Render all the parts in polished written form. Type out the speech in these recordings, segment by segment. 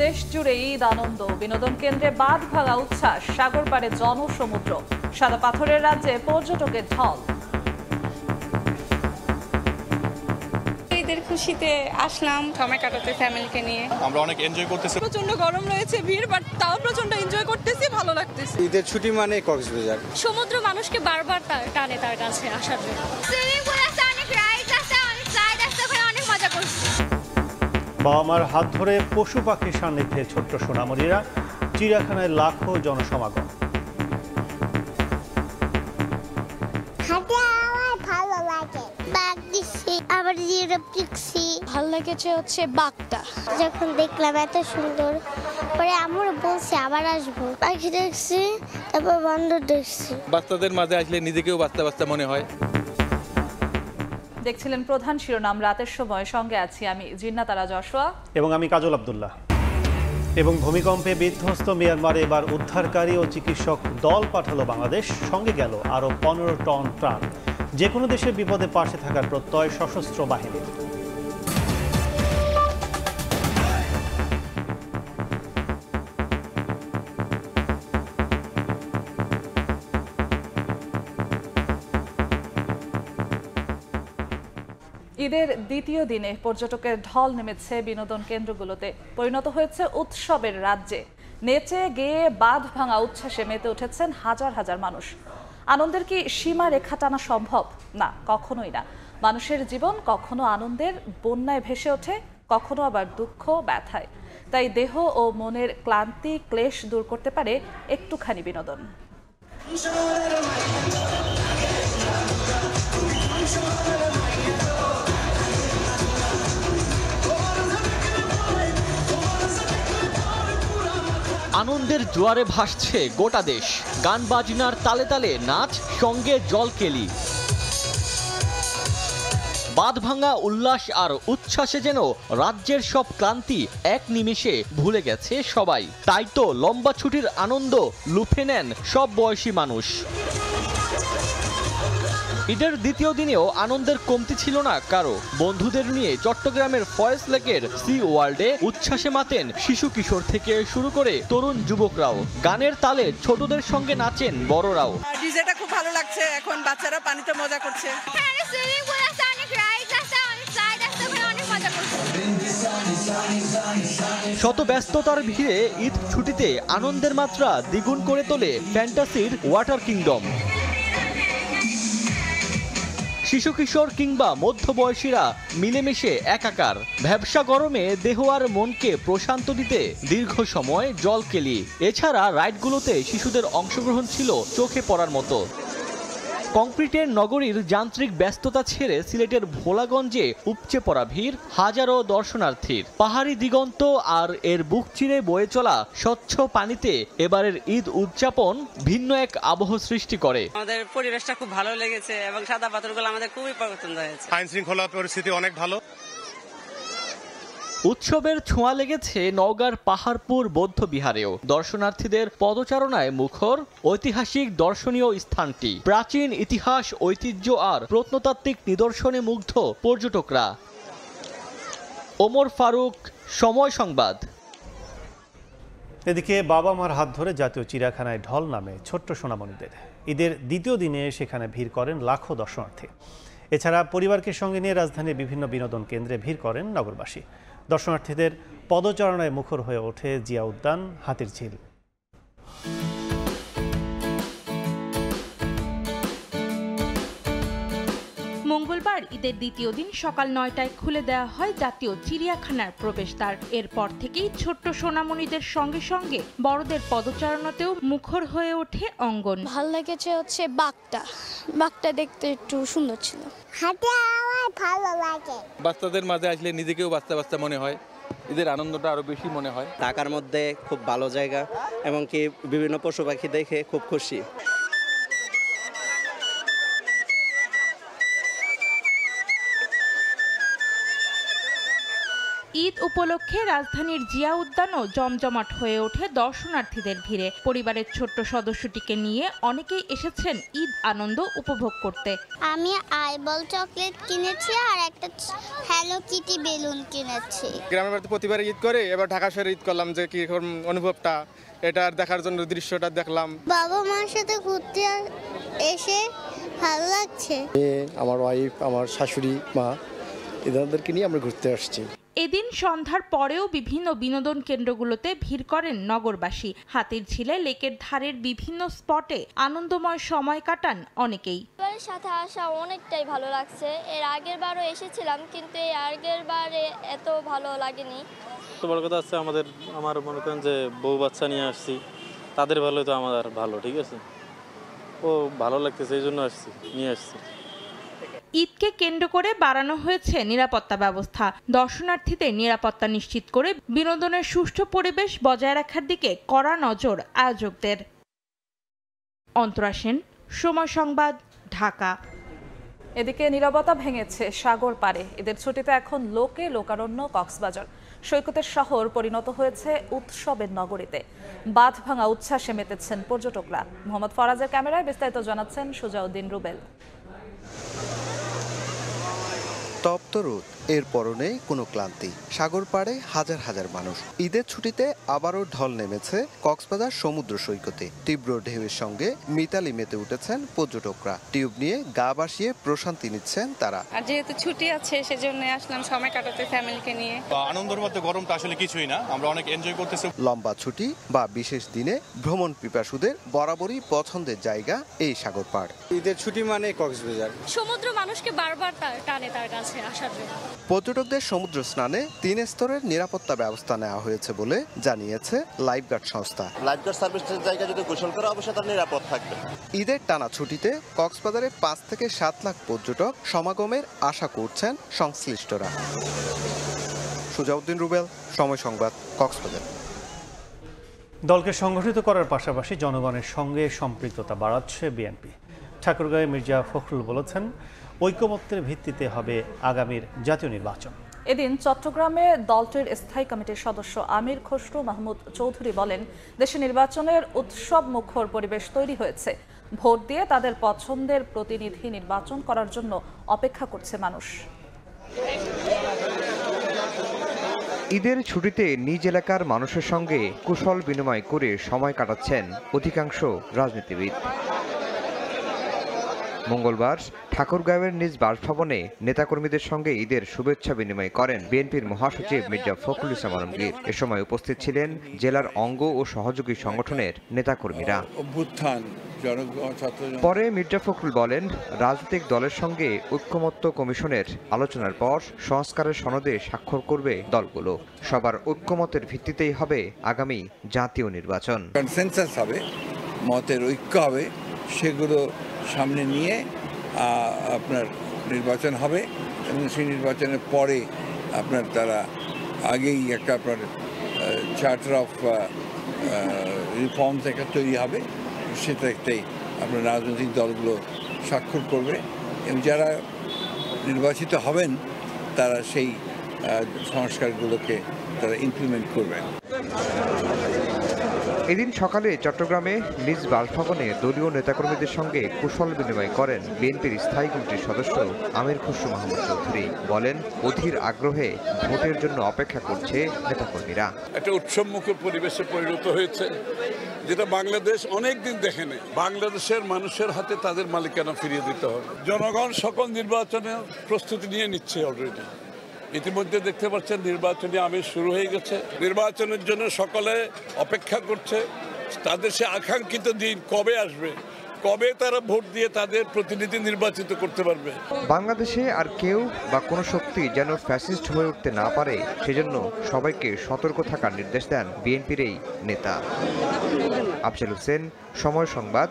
দেশ জুড়ে ঈদ আনন্দ, বিনোদন কেন্দ্রে বাঁধ ভাঙা উচ্ছ্বাস, সাগর পাড়ে জনসমুদ্র, সাদা পাথরের রাজ্যে পর্যটকের ঢল। ঈদের খুশিতে আসলাম সময় কাটাতে ফ্যামিলিকে নিয়ে। আমরা অনেক এনজয় করতেছি। প্রচন্ড গরম রয়েছে, ভিড়, বাট তাও প্রচন্ড এনজয় করতেছি, ভালো লাগতেছে। ঈদের ছুটি মানে কক্সবাজার। সমুদ্র মানুষকে বারবার টানে তার কাছে আসার জন্য। সুইমিং পুল আছে, অনেক রাইড আছে, অনেক স্লাইড আছে, ওখানে অনেক মজা করছি। বাবা মার হাত ধরে পশু পাখির সান্নিধ্যে ছোট্ট সোনামণিরা, চিড়িয়াখানায় লাখো জনসমাগম। ভালো লেগেছে হচ্ছে বাঘটা, যখন দেখলাম এত সুন্দর, পরে আমরা বলছি আবার আসবো। পাখি দেখছি, তারপর বান্দর দেখছি। বাচ্চাদের মাঝে আসলে নিজেকেও বাচ্চা বাচ্চা মনে হয়। দেখছিলেন প্রধান শিরোনাম, রাতের সময়, সঙ্গে আছি আমি জিন্নাতারা যশোয়া এবং আমি কাজল আব্দুল্লাহ। এবং ভূমিকম্পে বিধ্বস্ত মিয়ানমারে এবার উদ্ধারকারী ও চিকিৎসক দল পাঠালো বাংলাদেশ, সঙ্গে গেল আরও 15 টন ত্রাণ। যে কোনো দেশের বিপদে পাশে থাকার প্রত্যয় সশস্ত্র বাহিনীর। ঈদের দ্বিতীয় দিনে পর্যটকের ঢল নেমেছে বিনোদন কেন্দ্রগুলোতে, পরিণত হয়েছে উৎসবের রাজ্যে। নেচে গেয়ে বাঁধ ভাঙা উচ্ছ্বাসে মেতে উঠেছেন হাজার হাজার মানুষ। আনন্দের কি সীমা রেখা টানা সম্ভব? না, কখনোই না। মানুষের জীবন কখনো আনন্দের বন্যায় ভেসে ওঠে, কখনো আবার দুঃখ ব্যথায়। তাই দেহ ও মনের ক্লান্তি ক্লেশ দূর করতে পারে একটুখানি বিনোদন। আনন্দের জোয়ারে ভাসছে গোটা দেশ, গান বাজনার তালে তালে নাচ, সঙ্গে জলকেলি। বাঁধ ভাঙা উল্লাস আর উচ্ছ্বাসে যেন রাজ্যের সব ক্লান্তি এক নিমেষে ভুলে গেছে সবাই। তাই তো লম্বা ছুটির আনন্দ লুফে নেন সব বয়সী মানুষ। ঈদের দ্বিতীয় দিনেও আনন্দের কমতি ছিল না কারো। বন্ধুদের নিয়ে চট্টগ্রামের ফয়েজ লেকের সি ওয়ার্ল্ডে উচ্ছ্বাসে মাতেন শিশু কিশোর থেকে শুরু করে তরুণ যুবকরাও। গানের তালে ছোটদের সঙ্গে নাচেন বড়রাও। ডিজেটা খুব ভালো লাগছে, এখন বাচ্চারা পানিতে মজা করছে। শত ব্যস্ততার ভিড়ে ঈদ ছুটিতে আনন্দের মাত্রা দ্বিগুণ করে তোলে ফ্যান্টাসির ওয়াটার কিংডম। শিশু কিশোর কিংবা মধ্যবয়সীরা মিলেমিশে একাকার। ভ্যাবসা গরমে দেহ আর মনকে প্রশান্ত দিতে দীর্ঘ সময় জলকেলি। এছাড়া রাইডগুলোতে শিশুদের অংশগ্রহণ ছিল চোখে পড়ার মতো। কংক্রিটের নগরীর যান্ত্রিক ব্যস্ততা ছেড়ে সিলেটের ভোলাগঞ্জে উপচে পড়া ভিড় হাজারো দর্শনার্থীর। পাহাড়ি দিগন্ত আর এর বুক চিরে বয়ে চলা স্বচ্ছ পানিতে এবারের ঈদ উদযাপন ভিন্ন এক আবহ সৃষ্টি করে। আমাদের পরিবেশটা খুব ভালো লেগেছে এবং সাদা পাথরগুলো আমাদের খুবই পছন্দ হয়েছে। আইন শৃঙ্খলা পরিস্থিতি অনেক ভালো। উৎসবের ছোঁয়া লেগেছে নওগাঁর পাহাড়পুর বৌদ্ধ বিহারেও। দর্শনার্থীদের পদচারণায় মুখর ঐতিহাসিক দর্শনীয় স্থানটি। প্রাচীন ইতিহাস, ঐতিহ্য আর প্রত্নতাত্ত্বিক নিদর্শনে মুগ্ধ পর্যটকরা। ওমর ফারুক, সময় সংবাদ। এদিকে বাবা মার হাত ধরে জাতীয় চিড়িয়াখানায় ঢল নামে ছোট্ট সোনামণিদের। ঈদের দ্বিতীয় দিনে সেখানে ভিড় করেন লাখো দর্শনার্থী। এছাড়া পরিবারকে সঙ্গে নিয়ে রাজধানীর বিভিন্ন বিনোদন কেন্দ্রে ভিড় করেন নগরবাসী। দর্শনার্থীদের পদচারণায় মুখর হয়ে ওঠে জিয়া উদ্যান, হাতিরঝিল। মঙ্গলবার ঈদের দ্বিতীয় দিন সকাল 9টায় খুলে দেওয়া হয় জাতীয় চিড়িয়াখানার প্রবেশদ্বার। এরপর থেকেই ছোট্ট সোনামণিদের সঙ্গে সঙ্গে বড়দের পদচারণাতেও মুখর হয়ে ওঠে অঙ্গন। ভালো লেগেছে হচ্ছে বাঘটা দেখতে একটু সুন্দর ছিল। হাতে আমার ভালো লাগে। বাচ্চাদের মাঝে আসলে নিজেকেও বাচ্চা বাচ্চা মনে হয়। ঈদের আনন্দটা আরো বেশি মনে হয়। ঢাকার মধ্যে খুব ভালো জায়গা এবং কি বিভিন্ন পশু পাখি দেখে খুব খুশি। ঈদ উপলক্ষে রাজধানীর জিয়া উদ্যানও জমজমাট হয়ে ওঠে দর্শনার্থীদের ভিড়ে। পরিবারের ছোট্ট সদস্যটিকে নিয়ে অনেকেই এসেছেন ঈদ আনন্দ উপভোগ করতে। আমি আইবল চকলেট কিনেছি আর একটা হ্যালো কিটি বেলুন কিনেছি। গ্রামের বাড়িতে প্রতিবার ঈদ করে, এবার ঢাকা শহরে ঈদ করলাম, যে কি অনুভবটা এটা দেখার জন্য দৃশ্যটা দেখলাম। বাবা মার সাথে ঘুরতে এসে ভালো লাগছে। আমার ওয়াইফ, আমার শাশুড়ি মা, এদেরকে নিয়ে আমরা ঘুরতে আসছি। এদিন সন্ধ্যার পরেও বিভিন্ন বিনোদন কেন্দ্রগুলোতে ভিড় করেন নগরবাসী। হাতিরঝিলে লেকের ধারের বিভিন্ন স্পটে আনন্দময় সময় কাটান অনেকেই। পরিবারের সাথে আসা অনেকটাই ভালো লাগছে। এর আগের বারও এসেছিলাম, কিন্তু এই আগের বারে এত ভালো লাগেনি। তো বড় কথা আছে আমার মনে করেন যে বউ বাচ্চা নিয়ে আসছি, তাদের ভালো তো আমার ভালো, ঠিক আছে, ও ভালো লাগতেছে এই জন্য নিয়ে আসছি। ঈদকে কেন্দ্র করে বাড়ানো হয়েছে নিরাপত্তা ব্যবস্থা। দর্শনার্থীদের নিরাপত্তা নিশ্চিত করে বিনোদনের সুষ্ঠু পরিবেশ বজায় রাখার দিকে কড়া নজর আয়োজকদের। অন্তরা সেন, সময় সংবাদ, ঢাকা। এদিকে নীরবতা ভেঙেছে সাগর পাড়ে। ঈদের ছুটিতে এখন লোকে লোকারণ্য কক্সবাজার। সৈকতের শহর পরিণত হয়েছে উৎসবের নগরীতে। বাঁধ ভাঙা উচ্ছ্বাসে মেতেছেন পর্যটকরা। মোহাম্মদ ফরাজের ক্যামেরায় বিস্তারিত জানাচ্ছেন সুজাউদ্দিন রুবেল। তপ্ত রোদ, এর পরনে কোনো ক্লান্তি। সাগর পাড়ে হাজার হাজার মানুষ। ঈদের ছুটিতে আবারও ঢল নেমেছে কক্সবাজার সমুদ্র সৈকতে। তীব্র ঢেউয়ের সঙ্গে মিতালি মেতে উঠেছেন পর্যটকরা। টিউব নিয়ে গা ভাসিয়ে প্রশান্তি নিচ্ছেন তারা। আর যেহেতু ছুটি আছে সেজন্য আসলাম সময় কাটাতে ফ্যামিলিকে নিয়ে। আনন্দের মধ্যে গরমটা আসলে কিছুই না, আমরা অনেক এনজয় করতেছি। লম্বা ছুটি বা বিশেষ দিনে ভ্রমণ পিপাসুদের বরাবরই পছন্দের জায়গা এই সাগর পাড়। ঈদের ছুটি মানে কক্সবাজার। সমুদ্র মানুষকে বারবার টানে তার কাছে আসার জন্য। পর্যটকদের সমুদ্র স্নানে 3 স্তরের নিরাপত্তা ব্যবস্থা নেওয়া হয়েছে বলে জানিয়েছে লাইফগার্ড সংস্থা। লাইফগার্ড সার্ভিসের জায়গা যদি গোসল করা অবশ্যই তার নিরাপদ থাকবে। ঈদের টানা ছুটিতে কক্সবাজারে 5 থেকে 7 লাখ পর্যটক সমাগমের আশা করছেন সংশ্লিষ্টরা। সুজাউদ্দিন রুবেল, সময় সংবাদ, কক্সবাজার। দলকে সংগঠিত করার পাশাপাশি জনগণের সঙ্গে সম্পৃক্ততা বাড়াচ্ছে বিএনপি। ঠাকুরগাঁয়ে মির্জা ফখরুল বলেছেন, ঐকমত্যের ভিত্তিতে হবে আগামীর জাতীয় নির্বাচন। এদিন চট্টগ্রামে দলটির স্থায়ী কমিটির সদস্য আমির খসরু মাহমুদ চৌধুরী বলেন, দেশে নির্বাচনের উৎসব মুখর পরিবেশ তৈরি হয়েছে। ভোট দিয়ে তাদের পছন্দের প্রতিনিধি নির্বাচন করার জন্য অপেক্ষা করছে মানুষ। ঈদের ছুটিতে নিজ এলাকার মানুষের সঙ্গে কুশল বিনিময় করে সময় কাটাচ্ছেন অধিকাংশ রাজনীতিবিদ। মঙ্গলবার ঠাকুরগাঁওয়ের নিজ বাসভবনে নেতাকর্মীদের সঙ্গে ঈদের শুভেচ্ছা বিনিময় করেন বিএনপির মহাসচিব মির্জা ফখরুল ইসলাম আলমগীর। এ সময় উপস্থিত ছিলেন জেলার অঙ্গ ও সহযোগী সংগঠনের নেতাকর্মীরা। পরে মির্জা ফখরুল বলেন, রাজনৈতিক দলের সঙ্গে ঐক্যমত্য কমিশনের আলোচনার পর সংস্কারের সনদে স্বাক্ষর করবে দলগুলো। সবার ঐক্যমতের ভিত্তিতেই হবে আগামী জাতীয় নির্বাচন। কনসেনসাস হবে, মতের ঐক্য হবে, সেগুলো সামনে নিয়ে আপনার নির্বাচন হবে এবং সেই নির্বাচনের পরে আপনার তারা আগেই একটা আপনার চার্টার অফ রিফর্মস একটা তৈরি হবে, সেটা একটাই আপনার রাজনৈতিক দলগুলো স্বাক্ষর করবে এবং যারা নির্বাচিত হবেন তারা সেই সংস্কারগুলোকে তারা ইমপ্লিমেন্ট করবেন। এদিন সকালে চট্টগ্রামে নিজ বাসভবনে দলীয় নেতাকর্মীদের সঙ্গে কুশল বিনিময় করেন বিএনপির স্থায়ী কমিটির সদস্য আমির খসরু মাহমুদ চৌধুরী। বলেন, অধীর আগ্রহে ভোটের জন্য অপেক্ষা করছে নেতাকর্মীরা। একটা উৎসবমুখর পরিবেশে পরিণত হয়েছে, যেটা বাংলাদেশ অনেক দিন দেখেনি। বাংলাদেশের মানুষের হাতে তাদের মালিকানা ফিরিয়ে দিতে হবে। জনগণ সকল নির্বাচনের প্রস্তুতি নিয়ে নিচ্ছে অলরেডি। ইতিমধ্যে দেখতে পাচ্ছেন নির্বাচনী আমেজ শুরু হয়ে গেছে। নির্বাচনের জন্য সকলে অপেক্ষা করছে। তাদের সে আকাঙ্ক্ষিত দিন কবে আসবে, কবে তারা ভোট দিয়ে তাদের প্রতিনিধি নির্বাচিত করতে পারবে। বাংলাদেশে আর কেউ বা কোনো শক্তি যেন ফ্যাসিস্ট হয়ে উঠতে না পারে, সেজন্য সবাইকে সতর্ক থাকার নির্দেশ দেন বিএনপির এই নেতা। আফজাল হোসেন, সময় সংবাদ।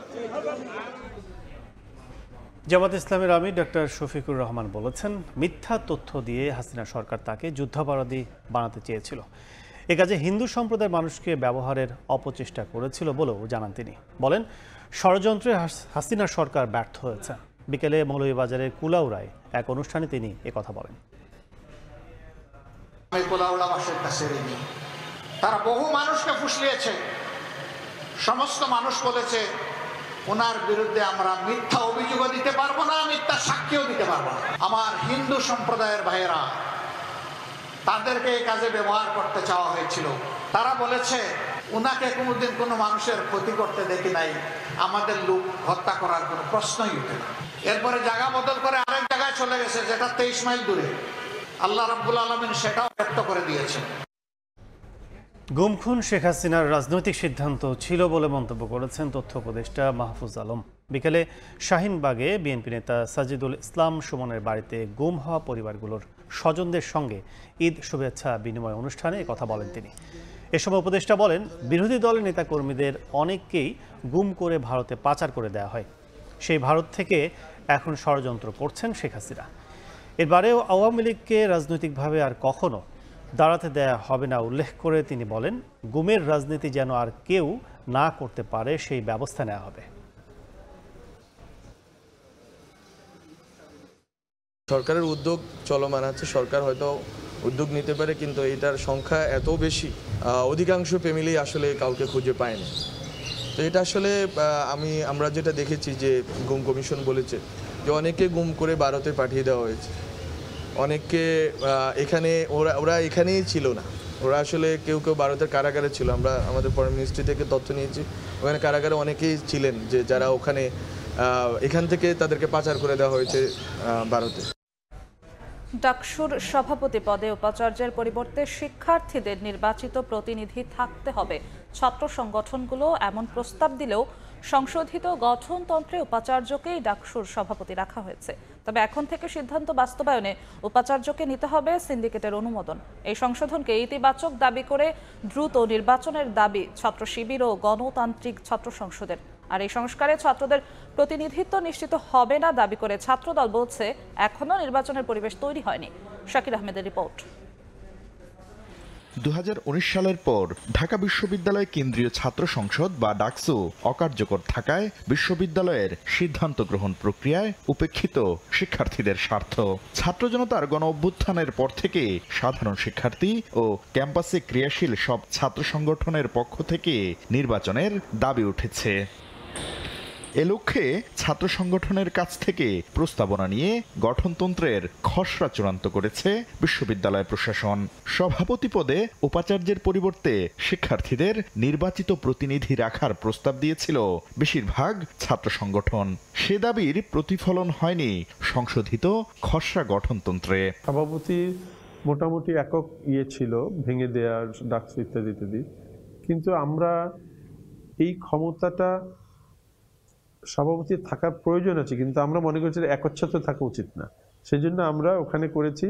জামাত ইসলামের আমির ডক্টর শফিকুর রহমান বলেছেন, মিথ্যা তথ্য দিয়ে হাসিনা সরকার তাকে যুদ্ধাপরাধী বানাতে চেয়েছিল। এ কাজে হিন্দু সম্প্রদায়ের মানুষকে ব্যবহারের অপচেষ্টা করেছিল বলেও জানান তিনি। বলেন, ষড়যন্ত্রে হাসিনা সরকার ব্যর্থ হয়েছে। বিকেলে মৌলভীবাজারের কুলাউড়ায় এক অনুষ্ঠানে তিনি একথা বলেন। আমি কোলাউড়াবাসীর কাছে ঋণী। তারা বহু মানুষকে ফুসলিয়েছে, সমস্ত মানুষ বলেছে ওনার বিরুদ্ধে আমরা মিথ্যা অভিযোগও দিতে পারবো না, মিথ্যা সাক্ষীও দিতে পারবো না। আমার হিন্দু সম্প্রদায়ের ভাইয়েরা, তাদেরকে এই কাজে ব্যবহার করতে চাওয়া হয়েছিল। তারা বলেছে ওনাকে কোনোদিন কোনো মানুষের ক্ষতি করতে দেখি নাই, আমাদের লোক হত্যা করার কোনো প্রশ্নই উঠে না। এরপরে জায়গা বদল করে আরেক জায়গায় চলে গেছে, যেটা 23 মাইল দূরে। আল্লাহ রাব্বুল আলামিন সেটাও ব্যক্ত করে দিয়েছেন। গুম খুন শেখ হাসিনার রাজনৈতিক সিদ্ধান্ত ছিল বলে মন্তব্য করেছেন তথ্য উপদেষ্টা মাহফুজ আলম। বিকেলে শাহিনবাগে বিএনপি নেতা সাজিদুল ইসলাম সুমনের বাড়িতে গুম হওয়া পরিবারগুলোর স্বজনদের সঙ্গে ঈদ শুভেচ্ছা বিনিময় অনুষ্ঠানে কথা বলেন তিনি। এ সময় উপদেষ্টা বলেন, বিরোধী দলের নেতাকর্মীদের অনেককেই গুম করে ভারতে পাচার করে দেওয়া হয়। সেই ভারত থেকে এখন ষড়যন্ত্র করছেন শেখ হাসিনা। এবারেও আওয়ামী লীগকে রাজনৈতিকভাবে আর কখনো দাঁড়াতে দেয়া হবে না উল্লেখ করে তিনি বলেন, গুমের রাজনীতি যেন আর কেউ না করতে পারে সেই ব্যবস্থা নেওয়া হবে। সরকারের উদ্যোগ চলমান আছে, সরকার হয়তো উদ্যোগ নিতে পারে, কিন্তু এটার সংখ্যা এত বেশি, অধিকাংশ ফ্যামিলি আসলে কাউকে খুঁজে পায় না। তো এটা আসলে আমরা যেটা দেখেছি যে গুম কমিশন বলেছে যে অনেকে গুম করে ভারতে পাঠিয়ে দেওয়া হয়েছে, অনেককে এখানে ওরা এখানেই ছিল না, ওরা আসলে কেউ কেউ ভারতের কারাগারে ছিল। আমরা আমাদের ফরেন মিনিস্ট্রি থেকে তথ্য নিয়েছি, ওখানে কারাগারে অনেকেই ছিলেন যে যারা ওখানে এখান থেকে তাদেরকে পাচার করে দেওয়া হয়েছে ভারতে। ডাকসুর সভাপতি পদে উপাচার্যের পরিবর্তে শিক্ষার্থীদের নির্বাচিত প্রতিনিধি থাকতে হবে। ছাত্র সংগঠনগুলো এমন প্রস্তাব দিলেও সংশোধিত গঠনতন্ত্রে উপাচার্যকেই ডাকসুর সভাপতি রাখা হয়েছে। তবে এখন থেকে সিদ্ধান্ত বাস্তবায়নে উপাচার্যকে নিতে হবে সিন্ডিকেটের অনুমোদন। এই সংশোধনকে ইতিবাচক দাবি করে দ্রুত নির্বাচনের দাবি ছাত্র শিবির ও গণতান্ত্রিক ছাত্র সংসদের। আর এই সংস্কারে ছাত্রদের প্রতিনিধিত্ব নিশ্চিত হবে না দাবি করে ছাত্রদল বলছে এখনো নির্বাচনের পরিবেশ তৈরি হয়নি। শাকির আহমেদের রিপোর্ট। 2019 সালের পর ঢাকা বিশ্ববিদ্যালয় কেন্দ্রীয় ছাত্র সংসদ বা ডাকসু অকার্যকর থাকায় বিশ্ববিদ্যালয়ের সিদ্ধান্ত গ্রহণ প্রক্রিয়ায় উপেক্ষিত শিক্ষার্থীদের স্বার্থ। ছাত্র জনতার গণ অভ্যুত্থানের পর থেকে সাধারণ শিক্ষার্থী ও ক্যাম্পাসে ক্রিয়াশীল সব ছাত্র সংগঠনের পক্ষ থেকে নির্বাচনের দাবি উঠেছে। এ লক্ষ্যে ছাত্র সংগঠনের কাছ থেকে প্রস্তাবনা নিয়ে গঠনতন্ত্রের খসড়া চূড়ান্ত করেছে বিশ্ববিদ্যালয় প্রশাসন। সভাপতি পদে উপাচার্যের পরিবর্তে শিক্ষার্থীদের নির্বাচিত প্রতিনিধি রাখার প্রস্তাব দিয়েছিল বেশিরভাগ ছাত্র সংগঠন। সে দাবির প্রতিফলন হয়নি সংশোধিত খসড়া গঠনতন্ত্রে। সভাপতি মোটামুটি একক ছিল ভেঙে দেওয়ার ডাকসু ইত্যাদি, কিন্তু আমরা এই ক্ষমতাটা সভাপতি থাকার প্রয়োজন আছে, কিন্তু আমরা মনে করছি একচ্ছত্র থাকা উচিত না। সেজন্য আমরা ওখানে করেছি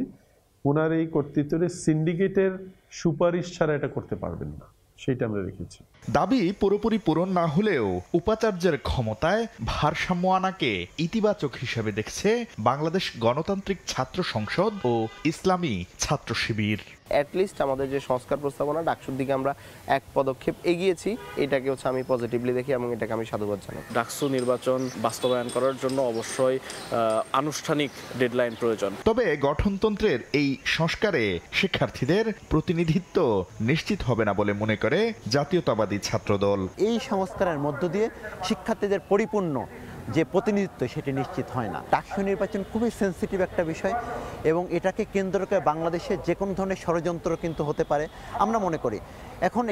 ওনার এই কর্তৃত্বের সিন্ডিকেটের সুপারিশ ছাড়া এটা করতে পারবেন না, সেটা আমরা রেখেছি। দাবি পুরোপুরি পূরণ না হলেও উপাচার্যের ক্ষমতায় ভারসাম্য আনাকে ইতিবাচক হিসেবে দেখছে বাংলাদেশ গণতান্ত্রিক ছাত্র সংসদ ও ইসলামী ছাত্র শিবির। অ্যাটলিস্ট আমাদের যে সংস্কার প্রস্তাবনা ডাকসুর দিকে আমরা এক পদক্ষেপ এগিয়েছি, এটাকে আমি পজিটিভলি দেখি এবং এটাকে আমি সাধুবাদ জানাই। ডাকসু নির্বাচন বাস্তবায়ন করার জন্য অবশ্যই আনুষ্ঠানিক ডেডলাইন প্রয়োজন। তবে গঠনতন্ত্রের এই সংস্কারে শিক্ষার্থীদের প্রতিনিধিত্ব নিশ্চিত হবে না বলে মনে করে জাতীয়তাবাদী ছাত্রদল। এই সংস্কারের মধ্য দিয়ে শিক্ষার্থীদের পরিপূর্ণ যে প্রতিনিধিত্ব সেটি নিশ্চিত হয় না। ডাকসু নির্বাচন খুবই সেন্সিটিভ একটা বিষয় এবং এটাকে কেন্দ্র করে বাংলাদেশে যে কোনো ধরনের ষড়যন্ত্র কিন্তু হতে পারে আমরা মনে করি। এখন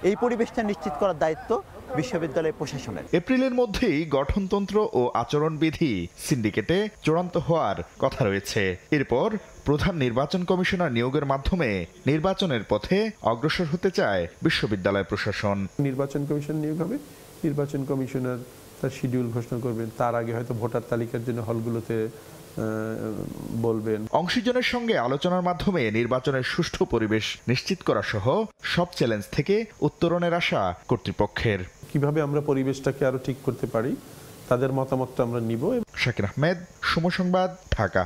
এই পরিবেশটা নিশ্চিত করার দায়িত্ব বিশ্ববিদ্যালয় প্রশাসনের। এপ্রিলের মধ্যেই গঠনতন্ত্র ও আচরণবিধি সিন্ডিকেটে চূড়ান্ত হওয়ার কথা রয়েছে। এরপর প্রধান নির্বাচন কমিশনার নিয়োগের মাধ্যমে নির্বাচনের পথে অগ্রসর হতে চায় বিশ্ববিদ্যালয় প্রশাসন। নির্বাচন কমিশন নিয়োগ হবে, নির্বাচন কমিশনার তার শিডিউল ঘোষণা করবেন, তার আগে হয়তো ভোটার তালিকার জন্য হলগুলোতে বলবেন। অংশীজনের সঙ্গে আলোচনার মাধ্যমে নির্বাচনের সুষ্ঠু পরিবেশ নিশ্চিত করা সহ সব চ্যালেঞ্জ থেকে উত্তরণের আশা কর্তৃপক্ষের। কিভাবে আমরা পরিবেশটাকে আরো ঠিক করতে পারি তাদের মতামতটা আমরা নিব। শাকির আহমেদ, সময় সংবাদ, ঢাকা।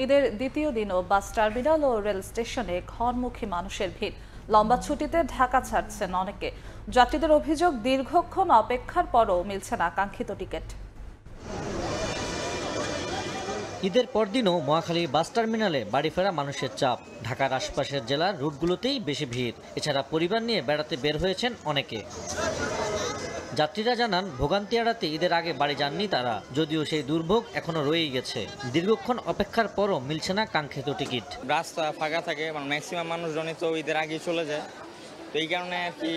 ঈদের দ্বিতীয় দিনও বাস টার্মিনাল ও রেল স্টেশনে ঘরমুখী মানুষের ভিড়। লম্বা ছুটিতে ঢাকা ছাড়ছেন অনেকে। যাত্রীদের অভিযোগ, দীর্ঘক্ষণ অপেক্ষার পরও মিলছে না কাঙ্ক্ষিত টিকিট। ঈদের পরদিনও মহাখালী বাস টার্মিনালে বাড়ি ফেরা মানুষের চাপ। ঢাকার আশপাশের জেলার রুটগুলোতেই বেশি ভিড়। এছাড়া পরিবার নিয়ে বেড়াতে বের হয়েছেন অনেকে। যাত্রীরা জানান, ভোগান্তি এড়াতে ঈদের আগে বাড়ি যাননি তারা, যদিও সেই দুর্ভোগ এখনো রয়েই গেছে। দীর্ঘক্ষণ অপেক্ষার পরও মিলছে না কাঙ্ক্ষিত টিকিট। রাস্তা ফাঁকা থাকে, ম্যাক্সিমাম মানুষজনই তো ঈদের আগেই চলে যায়, তো এই কারণে আর কি,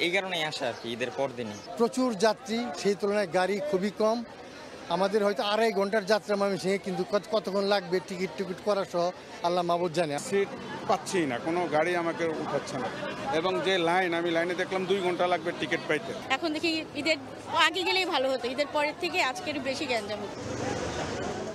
এই কারণেই আসে আর কি ঈদের পর দিনই। প্রচুর যাত্রী, সেই তুলনায় গাড়ি খুবই কম। আমাদের হয়তো 2.5 ঘন্টার যাত্রা ময়মনসিংহে, কিন্তু কতক্ষণ লাগবে টিকিট করা সহ আল্লাহ মাবুদ জানে। সিট পাচ্ছি না, কোনো গাড়ি আমাকে উঠাচ্ছে না, এবং যে লাইন, আমি লাইনে দেখলাম 2 ঘন্টা লাগবে টিকিট পাইতে। এখন দেখি ঈদের আগে গেলেই ভালো হতো, ঈদের পরের থেকে আজকের বেশি গ্যাঞ্জাম হতো।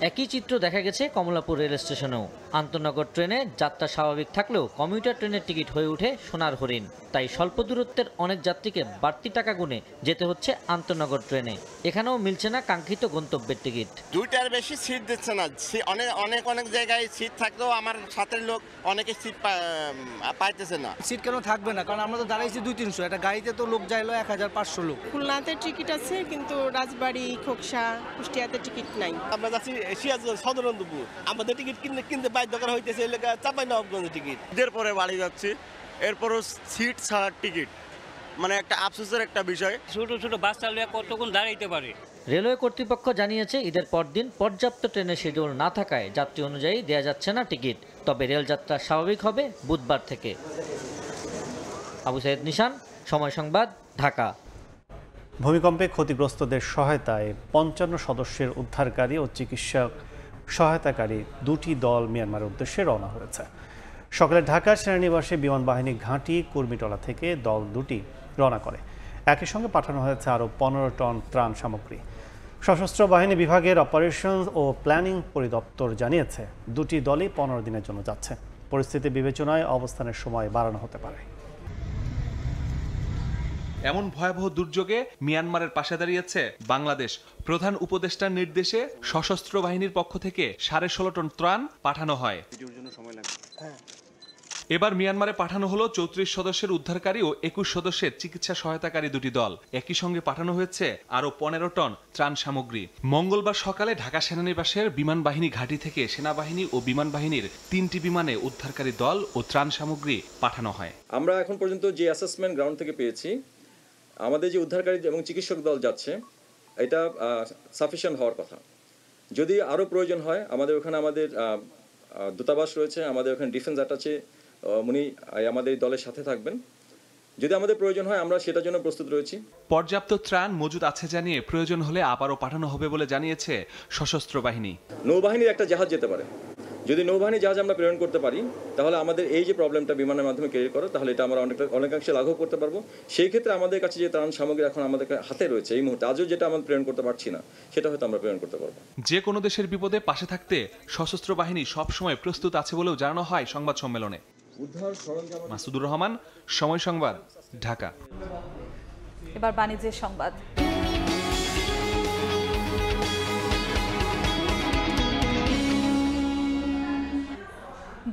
একই চিত্র দেখা গেছে কমলাপুর রেল স্টেশনেও। আন্তনগর ট্রেনে যাত্রা স্বাভাবিক থাকলেও কমিউটার ট্রেনের টিকিট হয়ে ওঠে সোনার হরিণ। তাই স্বল্প দূরত্বের অনেক যাত্রীকে বাড়তি টাকা গুনে যেতে হচ্ছে আন্তনগর ট্রেনে। এখানেও মিলছে না কাঙ্ক্ষিত গন্তব্যের টিকিট। 2টার বেশি সিট দিচ্ছে না। অনেক জায়গায় সিট থাকলেও আমার সাথের লোক অনেকে সিট পাইতেছে না। সিট কেন থাকবে না? কারণ আমরা তো দাঁড়াইছি 200-300, একটা গাড়িতে তো লোক যাইলো 1500 লোক। খুলনাতে টিকিট আছে, কিন্তু রাজবাড়ী, খোকসা, কুষ্টিয়াতে টিকিট নাই। আমরা যাচ্ছি সিরাজগঞ্জ, সদরনন্দপুর, আমাদের টিকিট কিনতে বাধ্য করা হইতেছে এলাকা চাঁপাইনবাবগঞ্জ টিকিট। ঈদের পরে বাড়ি যাচ্ছি, এরপরও সিট ছাড়ার টিকিট, মানে একটা আফসোসের একটা বিষয়। ছোট ছোট বাস চালিয়ে কতক্ষণ দাঁড়াইতে পারে। রেলওয়ে কর্তৃপক্ষ জানিয়েছে, ঈদের পরদিন পর্যাপ্ত ট্রেনের শিডিউল না থাকায় যাত্রী অনুযায়ী দেয়া যাচ্ছে না টিকিট। তবে রেলযাত্রা স্বাভাবিক হবে বুধবার থেকে। আবু সাইদ নিশান, সময় সংবাদ, ঢাকা। ভূমিকম্পে ক্ষতিগ্রস্তদের সহায়তায় 55 সদস্যের উদ্ধারকারী ও চিকিৎসক সহায়তাকারী 2টি দল মিয়ানমারের উদ্দেশ্যে রওনা হয়েছে। সকালে ঢাকা সেনানিবাসে বিমান বাহিনী ঘাঁটি কুর্মিটলা থেকে দল 2টি রওনা করে। একই সঙ্গে পাঠানো হয়েছে আরও 15 টন ত্রাণ সামগ্রী। সশস্ত্র বাহিনী বিভাগের অপারেশনস ও প্ল্যানিং পরিদপ্তর জানিয়েছে, 2টি দলই 15 দিনের জন্য যাচ্ছে। পরিস্থিতি বিবেচনায় অবস্থানের সময় বাড়ানো হতে পারে। এমন ভয়াবহ দুর্যোগে মিয়ানমারের পাশে দাঁড়িয়েছে বাংলাদেশ। প্রধান উপদেষ্টার নির্দেশে সশস্ত্র বাহিনীর পক্ষ থেকে 16.5 টন ত্রাণ পাঠানো হয়। এবার মিয়ানমারে পাঠানো হলো 34 সদস্যের উদ্ধারকারী ও 21 সদস্যের চিকিৎসা সহায়তাকারী 2টি দল। একই সঙ্গে পাঠানো হয়েছে আরও 15 টন ত্রাণ সামগ্রী। মঙ্গলবার সকালে ঢাকা সেনানিবাসের বিমান বাহিনী ঘাঁটি থেকে সেনাবাহিনী ও বিমান বাহিনীর 3টি বিমানে উদ্ধারকারী দল ও ত্রাণ সামগ্রী পাঠানো হয়। আমরা এখন পর্যন্ত যে অ্যাসেসমেন্ট গ্রাউন্ড থেকে পেয়েছি, আমাদের যে উদ্ধারকারী এবং চিকিৎসক দল যাচ্ছে, এটা সাফিসিয়েন্ট হওয়ার কথা। যদি আরও প্রয়োজন হয়, আমাদের ওখানে আমাদের দূতাবাস রয়েছে, আমাদের ওখানে ডিফেন্স অ্যাটাচে, উনি আমাদের দলের সাথে থাকবেন। যদি আমাদের প্রয়োজন হয়, আমরা সেটার জন্য প্রস্তুত রয়েছি। পর্যাপ্ত ত্রাণ মজুদ আছে জানিয়ে প্রয়োজন হলে আবারও পাঠানো হবে বলে জানিয়েছে সশস্ত্র বাহিনী। নৌবাহিনীর একটা জাহাজ যেতে পারে। যদি নৌবাহিনী জাহাজ আমরা প্রেরণ করতে পারি, তাহলে আমাদের এই যে প্রবলেমটা বিমানের মাধ্যমে ক্লিয়ার করো, তাহলে এটা আমরা অনেকাংশে লাঘব করতে পারবো। সেই ক্ষেত্রে আমাদের কাছে যে ত্রাণ সামগ্রী এখন আমাদের হাতে রয়েছে এই মুহূর্তে, আজও যেটা আমরা প্রেরণ করতে পারছি না, সেটা হয়তো আমরা প্রেরণ করতে পারবো। যে কোনো দেশের বিপদে পাশে থাকতে সশস্ত্র বাহিনী সবসময় প্রস্তুত আছে বলেও জানানো হয় সংবাদ সম্মেলনে। মাসুদুর রহমান, সময় সংবাদ, ঢাকা। এবার বাণিজ্যের সংবাদ।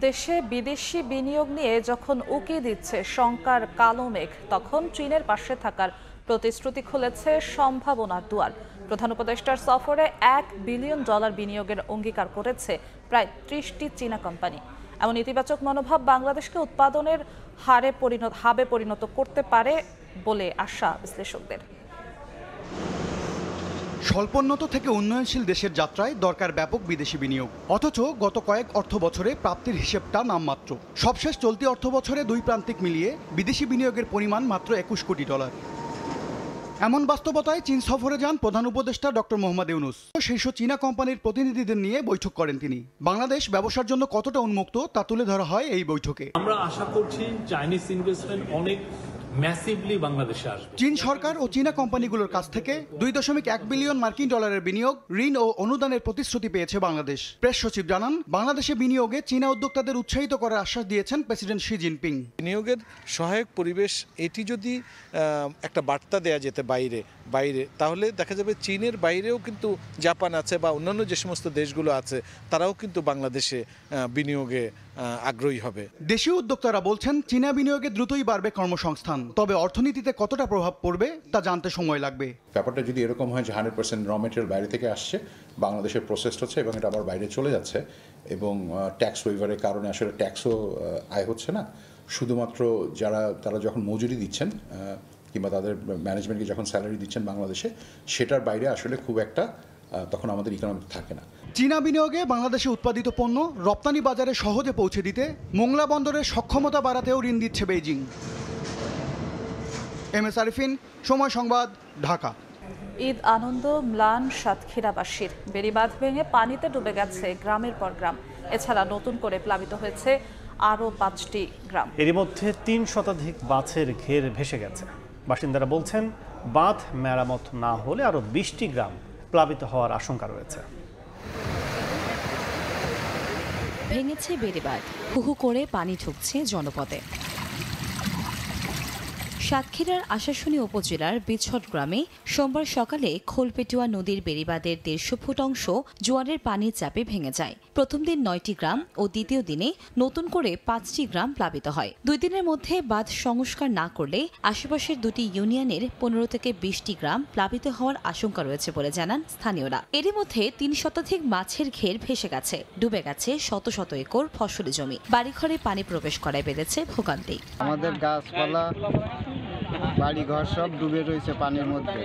দেশে বিদেশি বিনিয়োগ নিয়ে যখন উকি দিচ্ছে শঙ্কার কালো মেঘ, তখন চীনের পাশে থাকার প্রতিশ্রুতি খুলেছে সম্ভাবনার দুয়ার। প্রধান উপদেষ্টার সফরে $1 বিলিয়ন বিনিয়োগের অঙ্গীকার করেছে প্রায় 30টি চীনা কোম্পানি। এমন ইতিবাচক মনোভাব বাংলাদেশকে উৎপাদনের হাবে পরিণত করতে পারে বলে আশা বিশ্লেষকদের। স্বল্পোন্নত থেকে উন্নয়নশীল দেশের যাত্রায় দরকার ব্যাপক বিদেশি বিনিয়োগ, অথচ গত কয়েক অর্থ বছরে প্রাপ্তির হিসেবটা নামমাত্র। সবশেষ চলতি অর্থ বছরে দুই প্রান্তিক মিলিয়ে বিদেশি বিনিয়োগের পরিমাণ মাত্র $21 কোটি। এমন বাস্তবতায় চীন সফরে যান প্রধান উপদেষ্টা ডক্টর মোহাম্মদ ইউনূস। শীর্ষ চীনা কোম্পানির প্রতিনিধিদের নিয়ে বৈঠক করেন তিনি। বাংলাদেশ ব্যবসার জন্য কতটা উন্মুক্ত তা তুলে ধরা হয় এই বৈঠকে। আমরা আশা করছি চাইনিজ ইনভেস্টমেন্ট অনেক ম্যাসিভলি বাংলাদেশে আসবে। চীন সরকার ও চীনা কোম্পানিগুলোর কাছ থেকে $2.1 বিলিয়ন বিনিয়োগ, ঋণ ও অনুদানের প্রতিশ্রুতি পেয়েছে বাংলাদেশ। প্রেস সচিব জানান, বাংলাদেশে বিনিয়োগে চীনা উদ্যোক্তাদের উৎসাহিত করার আশ্বাস দিয়েছেন প্রেসিডেন্ট শি জিনপিং। বিনিয়োগের সহায়ক পরিবেশ, এটি যদি একটা বার্তা দেয়া যেতে বাইরে বাইরে, তাহলে দেখা যাবে চীনের বাইরেও কিন্তু জাপান আছে বা অন্যান্য যে সমস্ত দেশগুলো আছে তারাও কিন্তু বাংলাদেশে বিনিয়োগে আগ্রহী হবে। দেশীয় উদ্যোক্তারা বলছেন চীনা বিনিয়োগে দ্রুতই বাড়বে কর্মসংস্থান, তবে অর্থনীতিতে কতটা প্রভাব পড়বে তা জানতে সময় লাগবে। ব্যাপারটা যদি এরকম হয় যে 100% র মেটেরিয়াল বাইরে থেকে আসছে, বাংলাদেশে প্রসেসড হচ্ছে এবং এটা আবার বাইরে চলে যাচ্ছে এবং ট্যাক্স ওয়েভারের কারণে আসলে ট্যাক্সও আয় হচ্ছে না, শুধুমাত্র তারা যখন মজুরি দিচ্ছেন কিংবা তাদের ম্যানেজমেন্টকে যখন স্যালারি দিচ্ছেন বাংলাদেশে, সেটার বাইরে আসলে খুব একটা তখন আমাদের ইকোনমি থাকে না। চীনা বিনিয়োগে বাংলাদেশে উৎপাদিত পণ্য রপ্তানি বাজারে সহজে পৌঁছে দিতে মোংলা বন্দরের সক্ষমতা বাড়াতেও ঋণ দিচ্ছে বেইজিং। MS আরিফিন, সময় সংবাদ, ঢাকা। ঈদ আনন্দ ম্লান সাতক্ষীরাবাসীর। বেড়িবাঁধ ভেঙে পানিতে ডুবে গেছে গ্রামের পর গ্রাম। এছাড়া নতুন করে প্লাবিত হয়েছে আরও 5টি গ্রাম। এরই মধ্যে 3 শতাধিক বাঁধের ঘের ভেসে গেছে। বাসিন্দারা বলছেন বাঁধ মেরামত না হলে আরও 20টি গ্রাম প্লাবিত হওয়ার আশঙ্কা রয়েছে। ভেঙেছে বেড়িবাঁধ, হুহু করে পানি ঢুকছে জনপদে। সাতক্ষীরার আশাশুনি উপজেলার বিছট গ্রামে সোমবার সকালে খোলপেটুয়া নদীর বেড়িবাঁধের 150 ফুট অংশ জোয়ারের পানির চাপে ভেঙে যায়। প্রথম দিন 9টি গ্রাম ও দ্বিতীয় দিনে নতুন করে 5টি গ্রাম প্লাবিত হয়। 2 দিনের মধ্যে বাঁধ সংস্কার না করলে আশেপাশের 2টি ইউনিয়নের 15 থেকে 20টি গ্রাম প্লাবিত হওয়ার আশঙ্কা রয়েছে বলে জানান স্থানীয়রা। এরই মধ্যে 3 শতাধিক মাছের ঘের ভেসে গেছে, ডুবে গেছে শত শত একর ফসলি জমি। বাড়িঘরে পানি প্রবেশ করায় বেড়েছে ভোগান্তি। আমাদের গাছপালা, বাড়ি ঘর সব ডুবে রয়েছে পানির মধ্যে।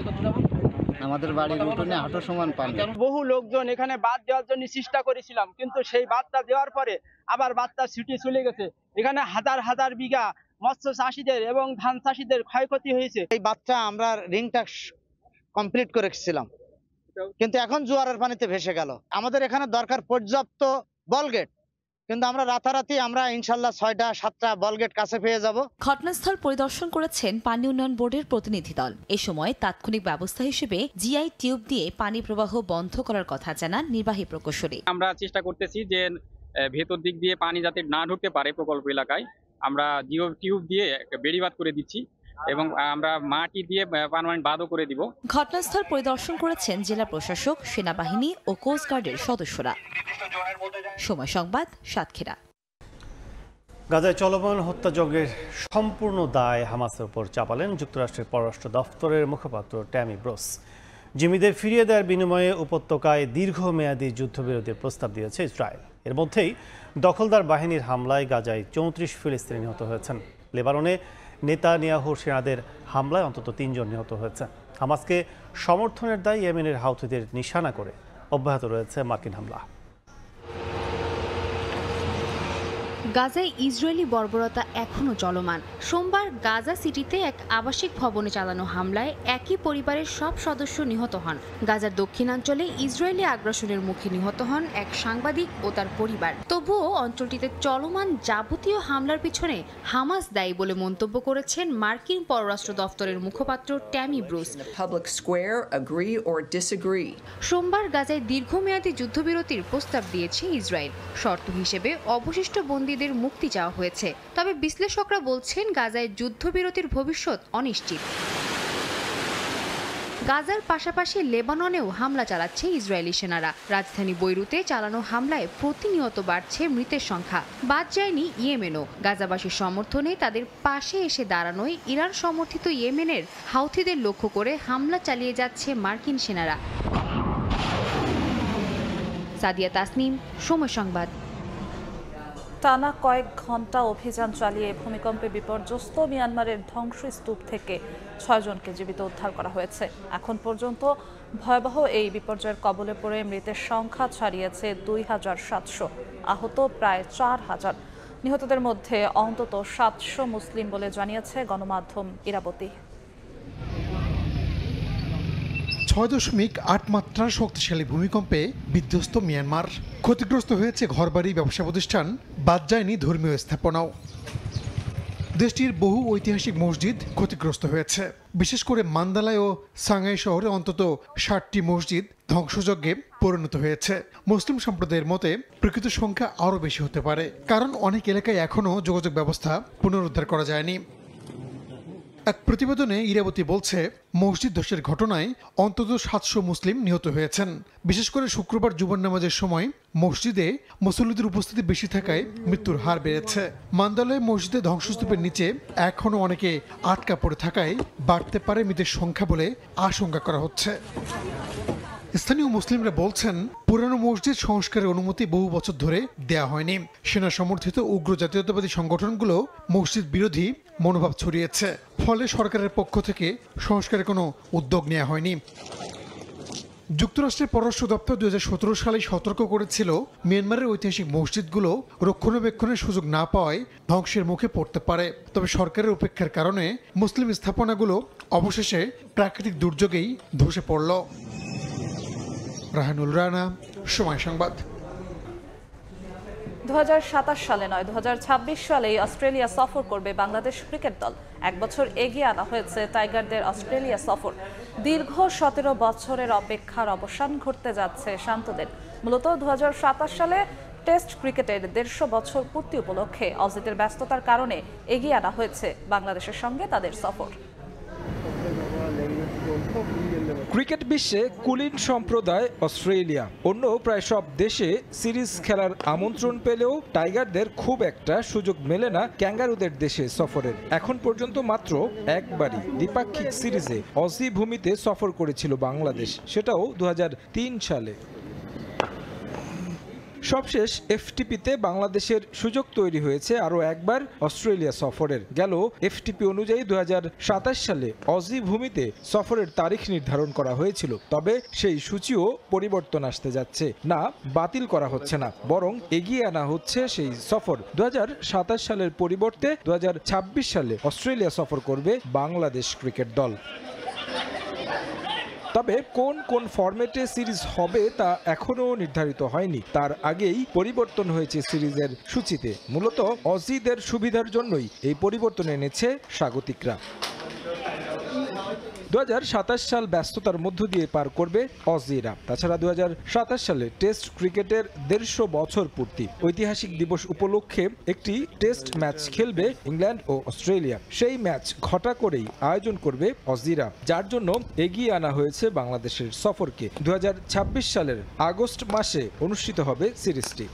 আমাদের বাড়ির উঠোনে হাঁটু সমান পানি। বহু লোকজন এখানে বাঁধ দেওয়ার জন্য চেষ্টা করেছিলাম, কিন্তু সেই বাঁধটা দেওয়ার পরে আবার বাঁধটা ছুটে চলে গেছে। এখানে হাজার হাজার বিঘা মৎস্য চাষীদের এবং ধান চাষীদের ক্ষয়ক্ষতি হয়েছে। এই বাঁধটা আমরা রিংটা কমপ্লিট করেছিলাম, কিন্তু এখন জোয়ারের পানিতে ভেসে গেল। আমাদের এখানে দরকার পর্যাপ্ত বলগেট, কিন্তু আমরা রাতারাতি ইনশাল্লাহ 6টা 7টা বলগেট কাছে পেয়ে যাব। ঘটনাস্থল পরিদর্শন করেছেন পানি উন্নয়ন বোর্ডের প্রতিনিধি দল। এ সময় তাৎক্ষণিক ব্যবস্থা হিসেবে জিআই টিউব দিয়ে পানি প্রবাহ বন্ধ করার কথা জানান নির্বাহী প্রকৌশলী। আমরা চেষ্টা করতেছি যে ভেতর দিক দিয়ে পানি যাতে না ঢুকতে পারে প্রকল্প এলাকায়, আমরা জিও টিউব দিয়ে বেড়িবাঁধ করে দিচ্ছি এবং আমরা মাটি দিয়ে পার্মানেন্ট বাঁধও করে দিব। ঘটনাস্থল পরিদর্শন করেছেন জেলা প্রশাসক, সেনাবাহিনী ও কোস্ট গার্ডের সদস্যরা। সময় সংবাদ, সাতক্ষীরা। গাজায় চলমান হত্যাযজ্ঞের সম্পূর্ণ দায় হামাসের উপর চাপালেন যুক্তরাষ্ট্রের পররাষ্ট্র দপ্তরের মুখপাত্র ট্যামি ব্রুস। জিম্মিদের ফিরিয়ে দেওয়ার বিনিময়ে উপত্যকায় দীর্ঘমেয়াদী যুদ্ধবিরতির প্রস্তাব দিয়েছে ইসরায়েল। এর মধ্যেই দখলদার বাহিনীর হামলায় গাজায় 34 ফিলিস্তিনি নিহত হয়েছেন। লেবাননে নেতানিয়াহুর সেনাদের হামলায় অন্তত 3 জন নিহত হয়েছে। হামাসকে সমর্থনের দায় ইয়েমেনের হাউথিদের নিশানা করে অব্যাহত রয়েছে মার্কিন হামলা। গাজায় ইসরায়েলি বর্বরতা এখনও চলমান। সোমবার গাজা সিটিতে এক আবাসিক ভবনে চালানো হামলায় একই পরিবারের সব সদস্য নিহত হন। গাজার দক্ষিণাঞ্চলে ইসরায়েলি আগ্রাসনের মুখে নিহত হন এক সাংবাদিক ও তার পরিবার। তবুও অঞ্চলটিতে চলমান যাবতীয় হামলার পিছনে হামাস দায়ী বলে মন্তব্য করেছেন মার্কিন পররাষ্ট্র দপ্তরের মুখপাত্র ট্যামি ব্রুস। সোমবার গাজায় দীর্ঘমেয়াদী যুদ্ধবিরতির প্রস্তাব দিয়েছে ইসরায়েল। শর্ত হিসেবে অবশিষ্ট বন্দীদের মুক্তি চাওয়া হয়েছে। তবে বিশ্লেষকরা বলছেন গাজায় যুদ্ধবিরতির ভবিষ্যৎ অনিশ্চিত। গাজার পাশাপাশি লেবাননেও হামলা চালাচ্ছে ইসরায়েলি সেনারা। রাজধানী বৈরুতে চালানো হামলায় প্রতিনিয়ত বাড়ছে মৃতের সংখ্যা। বাদ যায়নি ইয়েমেনও। গাজাবাসীর সমর্থনে তাদের পাশে এসে দাঁড়ানোয় ইরান সমর্থিত ইয়েমেনের হাউথিদের লক্ষ্য করে হামলা চালিয়ে যাচ্ছে মার্কিন সেনারা। সাদিয়া তাসনিম, সময় সংবাদ। টানা কয়েক ঘন্টা অভিযান চালিয়ে ভূমিকম্পে বিপর্যস্ত মিয়ানমারের ধ্বংসস্তূপ থেকে 6 জনকে জীবিত উদ্ধার করা হয়েছে। এখন পর্যন্ত ভয়াবহ এই বিপর্যয়ের কবলে পড়ে মৃতের সংখ্যা ছাড়িয়েছে 2700, আহত প্রায় 4000। নিহতদের মধ্যে অন্তত 700 মুসলিম বলে জানিয়েছে গণমাধ্যম ইরাবতী। 6.8 মাত্রার শক্তিশালী ভূমিকম্পে বিধ্বস্ত মিয়ানমার। ক্ষতিগ্রস্ত হয়েছে ঘরবাড়ি, ব্যবসা প্রতিষ্ঠান, বাদ যায়নি ধর্মীয় স্থাপনাও। দেশটির বহু ঐতিহাসিক মসজিদ ক্ষতিগ্রস্ত হয়েছে। বিশেষ করে মান্দালায় ও সাংহাই শহরে অন্তত 60টি মসজিদ ধ্বংসযজ্ঞে পরিণত হয়েছে। মুসলিম সম্প্রদায়ের মতে প্রকৃত সংখ্যা আরও বেশি হতে পারে, কারণ অনেক এলাকায় এখনও যোগাযোগ ব্যবস্থা পুনরুদ্ধার করা যায়নি। এক প্রতিবেদনে ইরাবতী বলছে, মসজিদ ধসের ঘটনায় অন্তত 700 মুসলিম নিহত হয়েছেন। বিশেষ করে শুক্রবার জুমার নামাজের সময় মসজিদে মুসল্লিদের উপস্থিতি বেশি থাকায় মৃত্যুর হার বেড়েছে। মান্দালয় মসজিদে ধ্বংসস্তূপের নিচে এখনও অনেকে আটকা পড়ে থাকায় বাড়তে পারে মৃতের সংখ্যা বলে আশঙ্কা করা হচ্ছে। স্থানীয় মুসলিমরা বলছেন, পুরানো মসজিদ সংস্কারের অনুমতি বহু বছর ধরে দেয়া হয়নি। সেনা সমর্থিত উগ্র জাতীয়তাবাদী সংগঠনগুলো মসজিদ বিরোধী মনোভাব ছড়িয়েছে, ফলে সরকারের পক্ষ থেকে সংস্কারের কোনো উদ্যোগ নেওয়া হয়নি। যুক্তরাষ্ট্রের পররাষ্ট্র দপ্তর 2017 সালে সতর্ক করেছিল, মিয়ানমারের ঐতিহাসিক মসজিদগুলো রক্ষণাবেক্ষণের সুযোগ না পাওয়ায় ধ্বংসের মুখে পড়তে পারে। তবে সরকারের উপেক্ষার কারণে মুসলিম স্থাপনাগুলো অবশেষে প্রাকৃতিক দুর্যোগেই ধসে পড়ল। রাহানুল রানা, সময় সংবাদ। 2027 সালে নয়, 2026 সালেই অস্ট্রেলিয়া সফর করবে বাংলাদেশ ক্রিকেট দল। 1 বছর এগিয়ে আনা হয়েছে টাইগারদের অস্ট্রেলিয়া সফর। দীর্ঘ 17 বছরের অপেক্ষার অবসান ঘটতে যাচ্ছে শান্তদের। মূলত 2027 সালে টেস্ট ক্রিকেটের 150 বছর পূর্তি উপলক্ষে অজিতের ব্যস্ততার কারণে এগিয়ে আনা হয়েছে বাংলাদেশের সঙ্গে তাদের সফর। ক্রিকেট বিশ্বে কুলীন সম্প্রদায় অস্ট্রেলিয়া। অন্য প্রায় সব দেশে সিরিজ খেলার আমন্ত্রণ পেলেও টাইগারদের খুব একটা সুযোগ মেলে না ক্যাঙ্গারুদের দেশে সফরের। এখন পর্যন্ত মাত্র একবারই দ্বিপাক্ষিক সিরিজে অজি ভূমিতে সফর করেছিল বাংলাদেশ, সেটাও 2003 সালে। সবশেষ এফটিপিতে বাংলাদেশের সুযোগ তৈরি হয়েছে আরও একবার অস্ট্রেলিয়া সফরের। গেল এফটিপি অনুযায়ী 2027 সালে অজি ভূমিতে সফরের তারিখ নির্ধারণ করা হয়েছিল, তবে সেই সূচিও পরিবর্তন আসতে যাচ্ছে। না বাতিল করা হচ্ছে না, বরং এগিয়ে আনা হচ্ছে সেই সফর। 2027 সালের পরিবর্তে 2026 সালে অস্ট্রেলিয়া সফর করবে বাংলাদেশ ক্রিকেট দল। তবে কোন কোন ফরম্যাটে সিরিজ হবে তা এখনও নির্ধারিত হয়নি। তার আগেই পরিবর্তন হয়েছে সিরিজের সূচিতে। মূলত অজিদের সুবিধার জন্যই এই পরিবর্তন এনেছে স্বাগতিকরা। 2027 সাল ব্যস্ততার মধ্য দিয়ে পার করবে অজিরা। তাছাড়া 2027 সালে টেস্ট ক্রিকেটের 150 বছর পূর্তি। ঐতিহাসিক দিবস উপলক্ষে একটি টেস্ট ম্যাচ খেলবে ইংল্যান্ড ও অস্ট্রেলিয়া। সেই ম্যাচ ঘটা করেই আয়োজন করবে অজিরা, যার জন্য এগিয়ে আনা হয়েছে বাংলাদেশের সফরকে। 2026 সালের আগস্ট মাসে অনুষ্ঠিত হবে সিরিজটি।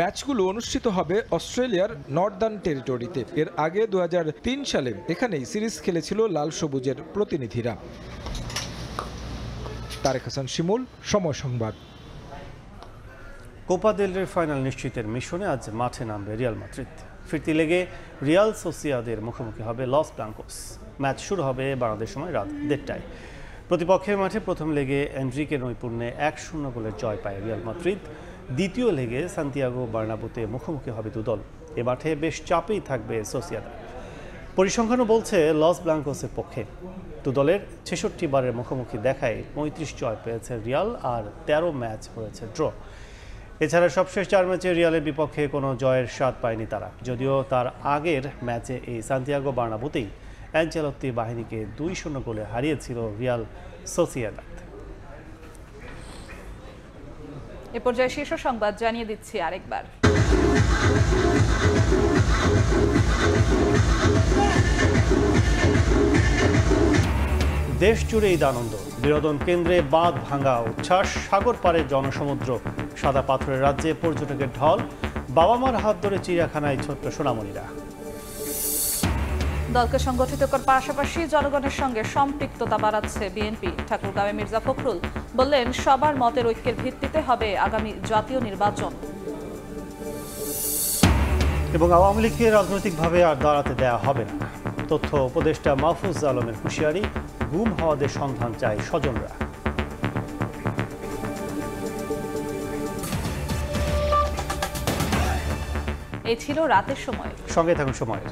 ম্যাচগুলো অনুষ্ঠিত হবে অস্ট্রেলিয়ার নর্দার্ন টেরিটরিতে। এর আগে 2003 সালে এখানেই সিরিজ খেলেছিল লাল সবুজের প্রতিনিধিরা। তারেক হাসান শিমুল, সময় সংবাদ। কোপা দেল রের ফাইনাল নিশ্চিতের মিশনে আজ মাঠে নামবে রিয়াল মাদ্রিদ। ফিরতি লেগে রিয়াল সোসিয়াদের মুখোমুখি হবে লস ব্লাঙ্কোস। ম্যাচ শুরু হবে বাংলাদেশ সময় রাত 1টায়। প্রতিপক্ষের মাঠে প্রথম লেগে এনরিকে নৈপুণ্যে 1-0 গোলের জয় পায় রিয়াল মাদ্রিদ। দ্বিতীয় লেগে সান্তিয়াগো বার্নাব্যুতে মুখোমুখি হবে দুদল। এ মাঠে বেশ চাপেই থাকবে সোসিয়াদা। পরিসংখ্যানও বলছে লস ব্লাঙ্কোসের পক্ষে। দুদলের 66 বারের মুখোমুখি দেখায় 35 জয় পেয়েছে রিয়াল, আর 13 ম্যাচ হয়েছে ড্র। এছাড়া সবশেষ 4 ম্যাচে রিয়ালের বিপক্ষে কোনো জয়ের স্বাদ পায়নি তারা। যদিও তার আগের ম্যাচে এই সান্তিয়াগো বার্নাব্যুতেই অ্যানচেলত্তি বাহিনীকে 2-0 গোলে হারিয়েছিল রিয়াল সোসিয়াদা। এ পর্যায়ে শীর্ষ সংবাদ জানিয়ে দিচ্ছি আরেকবার। দেশ জুড়ে ঈদ আনন্দ। বিনোদন কেন্দ্রে বাঁধ ভাঙা উচ্ছ্বাস, সাগর পারে জনসমুদ্র। সাদা পাথরের রাজ্যে পর্যটকের ঢল। বাবা মার হাত ধরে চিড়িয়াখানায় ছোট্ট সোনামণিরা। দলকে সংগঠিত করার পাশাপাশি জনগণের সঙ্গে সম্পৃক্ততা বাড়াচ্ছে বিএনপি। ঠাকুরগাঁওয়ে মির্জা ফখরুল বললেন, সবার মতের ঐক্যের ভিত্তিতে হবে আগামী জাতীয় নির্বাচন। এবং আওয়ামী লীগকে রাজনৈতিকভাবে আর দাঁড়াতে দেয়া হবে না। তথ্য উপদেষ্টা মাহফুজ আলমের হুঁশিয়ারি, গুম হওয়াদের সন্ধান চায় স্বজনরা। এই ছিল রাতের সময়। সঙ্গে থাকুন সময়ের।